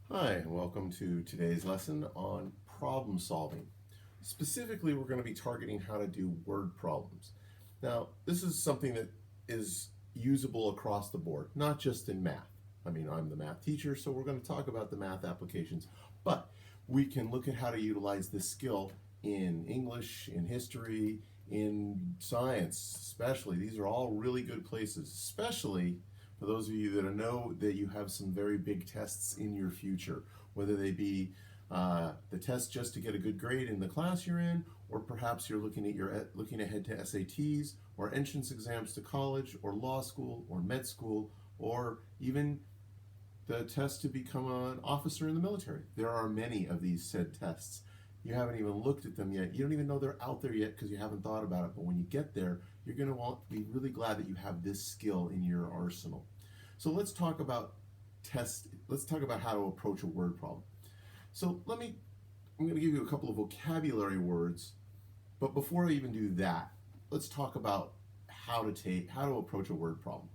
Hi, and welcome to today's lesson on problem solving. Specifically, we're going to be targeting how to do word problems. Now, this is something that is usable across the board, not just in math. I mean, I'm the math teacher, so we're going to talk about the math applications, but we can look at how to utilize this skill in English, in history, in science, especially. These are all really good places, especially for those of you that know that you have some very big tests in your future, whether they be the test just to get a good grade in the class you're in, or perhaps you're looking ahead to SATs or entrance exams to college or law school or med school, or even the test to become an officer in the military. There are many of these said tests. You haven't even looked at them yet. You don't even know they're out there yet because you haven't thought about it. But when you get there, you're going to be really glad that you have this skill in your arsenal. So let's talk about Let's talk about how to approach a word problem. So I'm going to give you a couple of vocabulary words. But before I even do that, let's talk about how to approach a word problem.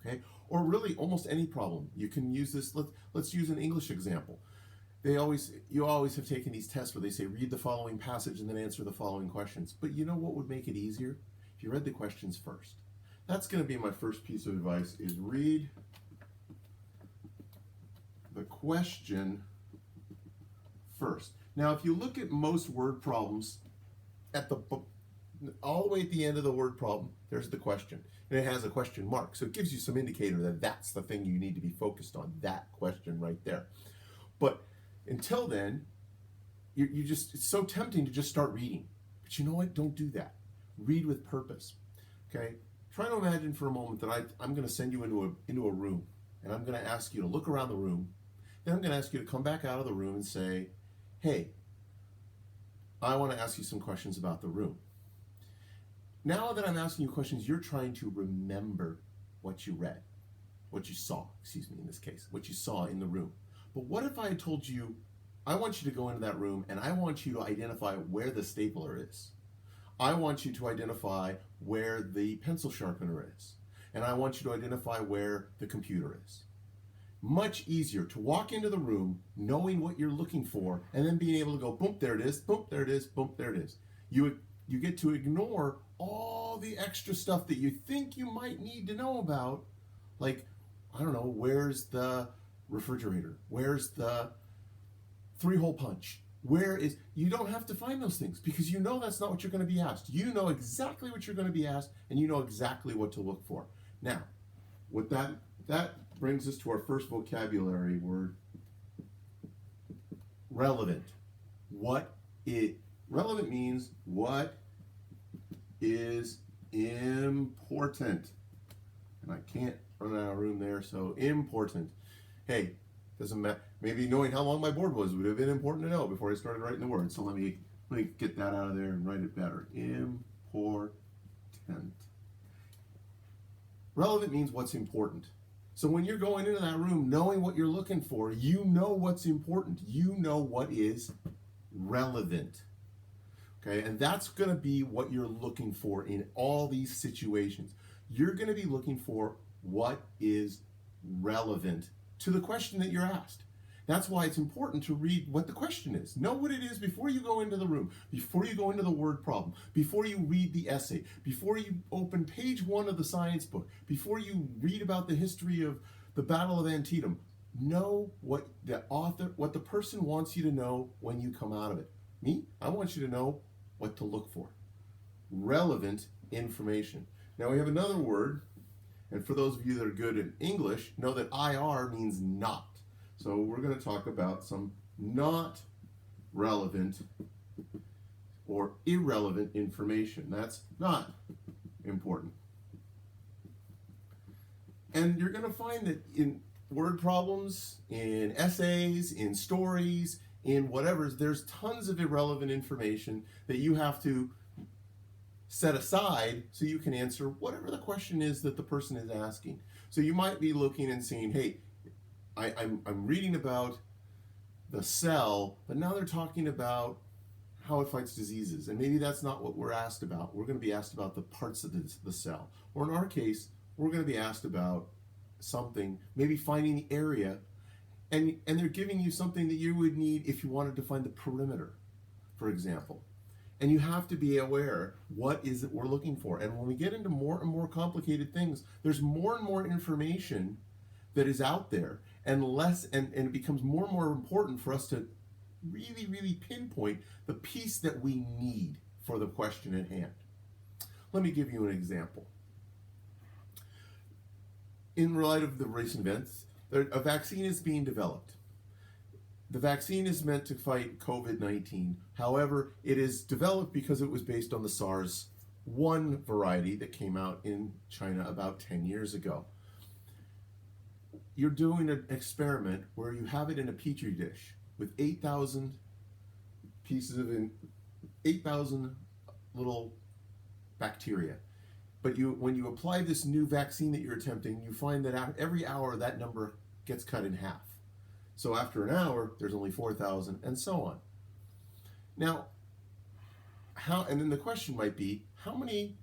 Okay, or really almost any problem. You can use this. Let's use an English example. You always have taken these tests where they say read the following passage and then answer the following questions. But you know what would make it easier? If you read the questions first. That's going to be my first piece of advice: is read the question first. Now, if you look at most word problems, at the all the way at the end of the word problem, there's the question, and it has a question mark, so it gives you some indicator that that's the thing you need to be focused on. That question right there. But until then, you just it's so tempting to just start reading. But you know what? Don't do that. Read with purpose. Okay? Try to imagine for a moment that I'm going to send you into a room, and I'm going to ask you to look around the room. Then I'm going to ask you to come back out of the room and say, hey, I want to ask you some questions about the room. Now that I'm asking you questions, you're trying to remember what you read, what you saw, excuse me, in this case, what you saw in the room. But what if I had told you, I want you to go into that room and I want you to identify where the stapler is. I want you to identify where the pencil sharpener is. And I want you to identify where the computer is. Much easier to walk into the room knowing what you're looking for and then being able to go, boom, there it is, boom, there it is, boom, there it is. You get to ignore all the extra stuff that you think you might need to know about, like, I don't know, where's the refrigerator? Where's the three-hole punch? You don't have to find those things because you know that's not what you're going to be asked. You know exactly what you're going to be asked and you know exactly what to look for. Now, with that brings us to our first vocabulary word, relevant. Relevant means what is important. And I can't run out of room there, so important. Hey, doesn't matter. Maybe knowing how long my board was would have been important to know before I started writing the word. So let me get that out of there and write it better. Important. Relevant means what's important. So when you're going into that room knowing what you're looking for, you know what's important. You know what is relevant. Okay, and that's going to be what you're looking for in all these situations. You're going to be looking for what is relevant to the question that you're asked. That's why it's important to read what the question is. Know what it is before you go into the room, before you go into the word problem, before you read the essay, before you open page 1 of the science book, before you read about the history of the Battle of Antietam. Know what the person wants you to know when you come out of it. Me, I want you to know what to look for. Relevant information. Now we have another word, and for those of you that are good in English, know that IR means not. So we're going to talk about some not relevant or irrelevant information. That's not important. And you're going to find that in word problems, in essays, in stories, in whatever, there's tons of irrelevant information that you have to set aside so you can answer whatever the question is that the person is asking. So you might be looking and saying, hey, I'm reading about the cell, but now they're talking about how it fights diseases. And maybe that's not what we're asked about. We're going to be asked about the parts of the cell. Or in our case, we're going to be asked about something, maybe finding the area and they're giving you something that you would need if you wanted to find the perimeter, for example. And you have to be aware, what is it we're looking for? And when we get into more and more complicated things, there's more and more information that is out there, and it becomes more and more important for us to really, really pinpoint the piece that we need for the question at hand. Let me give you an example. In light of the recent events, a vaccine is being developed. The vaccine is meant to fight COVID-19. However, it is developed because it was based on the SARS-1 variety that came out in China about 10 years ago. You're doing an experiment where you have it in a petri dish with 8,000 8,000 little bacteria. But when you apply this new vaccine that you're attempting, you find that every hour that number gets cut in half. So after an hour, there's only 4,000, and so on. Now, and then the question might be, how many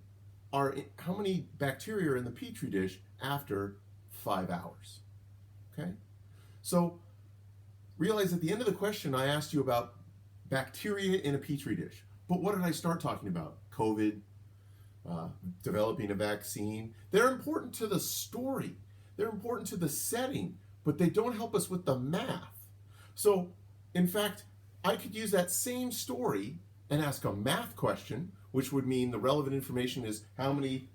bacteria are in the petri dish after 5 hours? Okay? So realize at the end of the question, I asked you about bacteria in a petri dish. But what did I start talking about? COVID, developing a vaccine. They're important to the story. They're important to the setting, but they don't help us with the math. So, in fact, I could use that same story and ask a math question, which would mean the relevant information is how many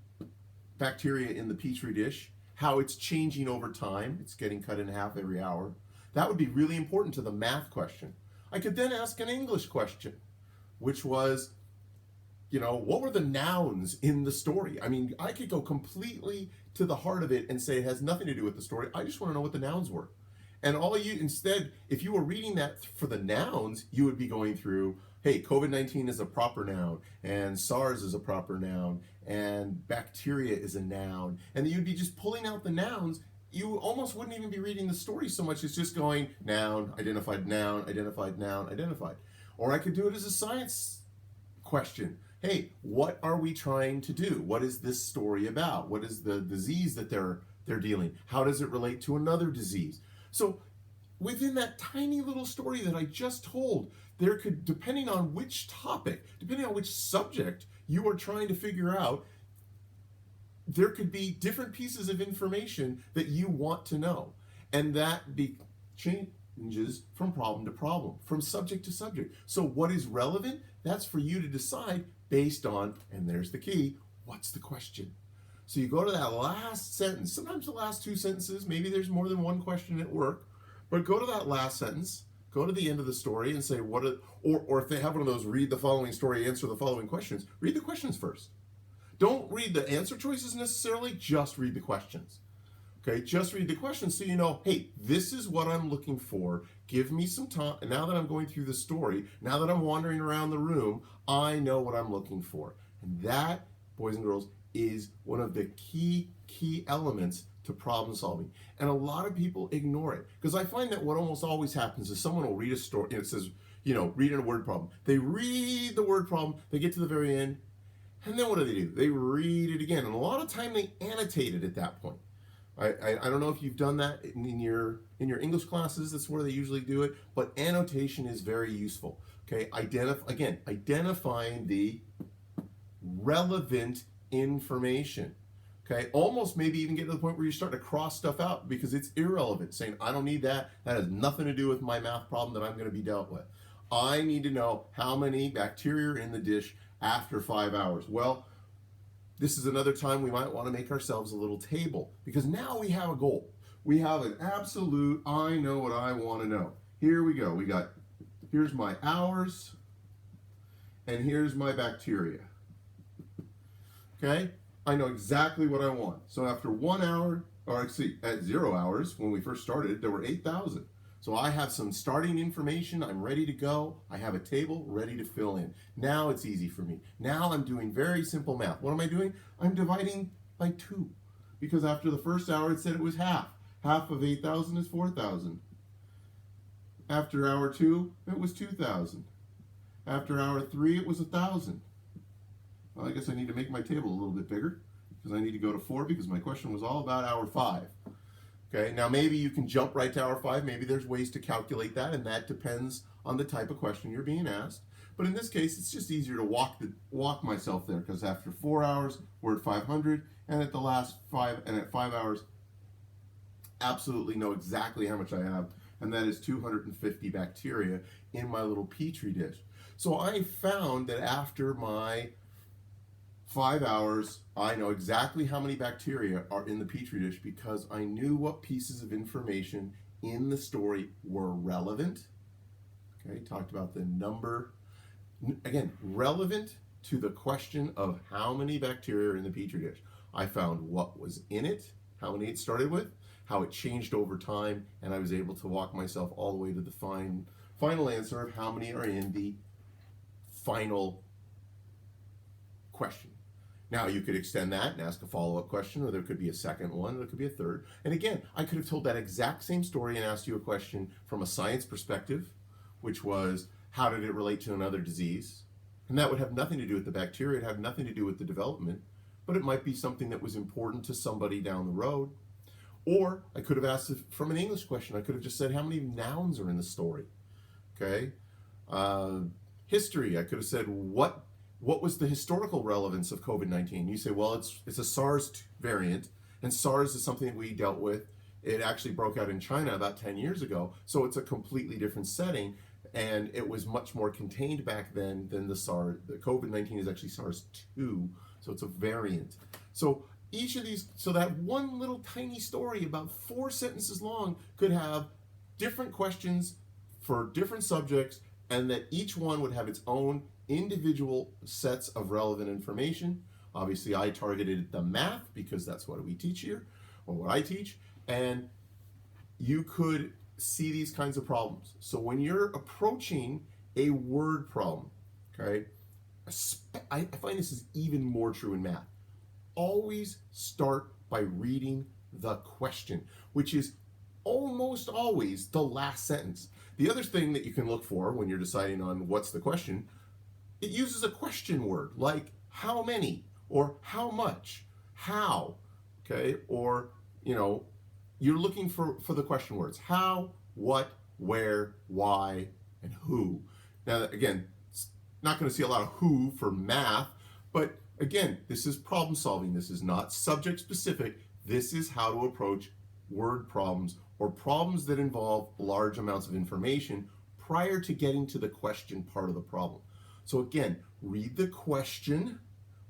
bacteria in the petri dish, how it's changing over time, it's getting cut in half every hour. That would be really important to the math question. I could then ask an English question, which was, what were the nouns in the story? I mean, I could go completely to the heart of it and say it has nothing to do with the story. I just want to know what the nouns were. And instead, if you were reading that for the nouns, you would be going through, hey, COVID-19 is a proper noun, and SARS is a proper noun, and bacteria is a noun. And you'd be just pulling out the nouns. You almost wouldn't even be reading the story so much. It's just going noun, identified, noun, identified, noun, identified. Or I could do it as a science question. Hey, what are we trying to do? What is this story about? What is the disease that they're dealing? How does it relate to another disease? So within that tiny little story that I just told, there could, depending on which topic, depending on which subject you are trying to figure out, there could be different pieces of information that you want to know. And that changes from problem to problem, from subject to subject. So what is relevant? That's for you to decide based on, and there's the key, what's the question? So you go to that last sentence, sometimes the last two sentences, maybe there's more than one question at work, but go to that last sentence, go to the end of the story and say, or if they have one of those read the following story, answer the following questions, read the questions first. Don't read the answer choices necessarily, just read the questions. Okay, just read the questions so you know, hey, this is what I'm looking for. Give me some time. And now that I'm going through the story, now that I'm wandering around the room, I know what I'm looking for. And that, boys and girls, is one of the key elements to problem solving. And a lot of people ignore it. Because I find that what almost always happens is someone will read a story, and it says, read in a word problem. They read the word problem, they get to the very end, and then what do? They read it again. And a lot of time they annotate it at that point. I don't know if you've done that in your English classes. That's where they usually do it. But annotation is very useful. Okay, identifying the relevant information. Okay, almost maybe even get to the point where you start to cross stuff out because it's irrelevant. Saying, I don't need that. That has nothing to do with my math problem that I'm going to be dealt with. I need to know how many bacteria are in the dish after 5 hours. Well, this is another time we might want to make ourselves a little table because now we have a goal. We have an absolute, I know what I want to know. Here we go. Here's my hours and here's my bacteria. Okay? I know exactly what I want. So after 1 hour, or actually at 0 hours, when we first started, there were 8,000. So I have some starting information, I'm ready to go, I have a table ready to fill in. Now it's easy for me. Now I'm doing very simple math. What am I doing? I'm dividing by 2. Because after the first hour it said it was half. Half of 8,000 is 4,000. After hour 2, it was 2,000. After hour 3, it was 1,000. Well, I guess I need to make my table a little bit bigger because I need to go to 4 because my question was all about hour 5. Okay, now maybe you can jump right to hour 5. Maybe there's ways to calculate that, and that depends on the type of question you're being asked. But in this case, it's just easier to walk myself there, because after 4 hours, we're at 500, and at the last 5 hours, absolutely know exactly how much I have, and that is 250 bacteria in my little petri dish. So I found that after my 5 hours, I know exactly how many bacteria are in the petri dish, because I knew what pieces of information in the story were relevant. Okay, talked about the number. Again, relevant to the question of how many bacteria are in the petri dish. I found what was in it, how many it started with, how it changed over time, and I was able to walk myself all the way to the final answer of how many are in the final question. Now, you could extend that and ask a follow-up question, or there could be a second one, or there could be a third. And again, I could have told that exact same story and asked you a question from a science perspective, which was, how did it relate to another disease? And that would have nothing to do with the bacteria, it'd have nothing to do with the development, but it might be something that was important to somebody down the road. Or I could have asked from an English question. I could have just said, how many nouns are in the story? Okay. History, I could have said, what was the historical relevance of COVID-19? You say, well, it's a SARS variant, and SARS is something that we dealt with. It actually broke out in China about 10 years ago, so it's a completely different setting, and it was much more contained back then than the SARS. The COVID-19 is actually SARS-2, so it's a variant. So each of these, so that one little tiny story about 4 sentences long could have different questions for different subjects, and that each one would have its own individual sets of relevant information. Obviously, I targeted the math because that's what we teach here, or what I teach, and you could see these kinds of problems. So when you're approaching a word problem, okay, I find this is even more true in math. Always start by reading the question, which is almost always the last sentence. The other thing that you can look for when you're deciding on what's the question, it uses a question word like how many, or how much, how, okay, or, you know, you're looking for the question words, how, what, where, why, and who. Now, again, not going to see a lot of who for math, but again, this is problem solving. This is not subject specific. This is how to approach word problems, or problems that involve large amounts of information prior to getting to the question part of the problem. So again, read the question,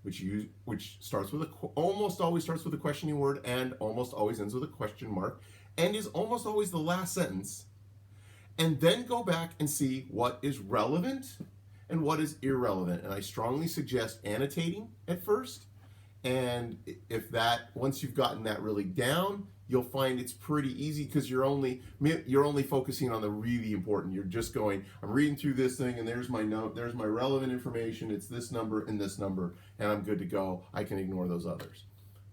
which starts with almost always starts with a questioning word and almost always ends with a question mark, and is almost always the last sentence. And then go back and see what is relevant and what is irrelevant. And I strongly suggest annotating at first. And if that, once you've gotten that really down, you'll find it's pretty easy, because you're only focusing on the really important. You're just going, I'm reading through this thing, and there's my note, there's my relevant information, it's this number and this number, and I'm good to go. I can ignore those others.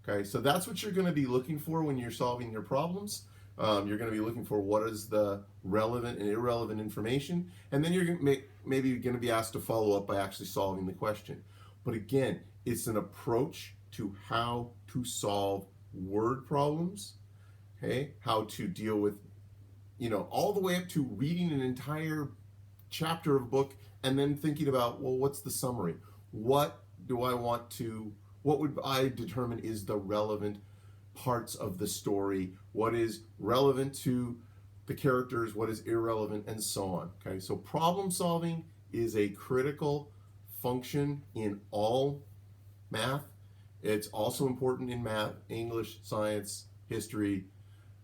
Okay, so that's what you're going to be looking for when you're solving your problems. You're going to be looking for what is the relevant and irrelevant information, and then you're maybe going to be asked to follow up by actually solving the question. But again, it's an approach to how to solve word problems, okay? How to deal with, you know, all the way up to reading an entire chapter of a book and then thinking about, well, what's the summary? What would I determine is the relevant parts of the story? What is relevant to the characters? What is irrelevant? And so on, okay? So problem solving is a critical function in all math. It's also important in math, English, science, history,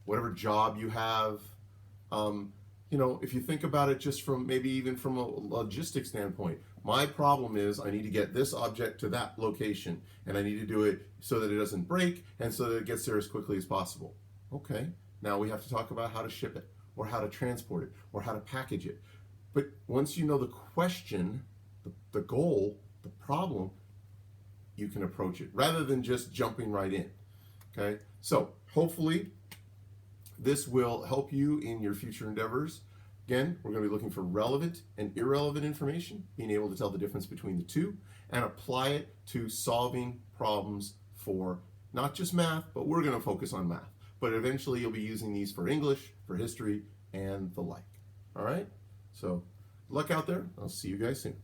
whatever job you have. You know, if you think about it just from maybe even from a logistics standpoint, my problem is I need to get this object to that location, and I need to do it so that it doesn't break and so that it gets there as quickly as possible. Okay, now we have to talk about how to ship it, or how to transport it, or how to package it. But once you know the question, the goal, the problem, you can approach it rather than just jumping right in. Okay, so hopefully this will help you in your future endeavors. Again, we're going to be looking for relevant and irrelevant information, being able to tell the difference between the two, and apply it to solving problems for not just math, but we're going to focus on math. but eventually you'll be using these for English, for history, and the like. All right? So, luck out there. I'll see you guys soon.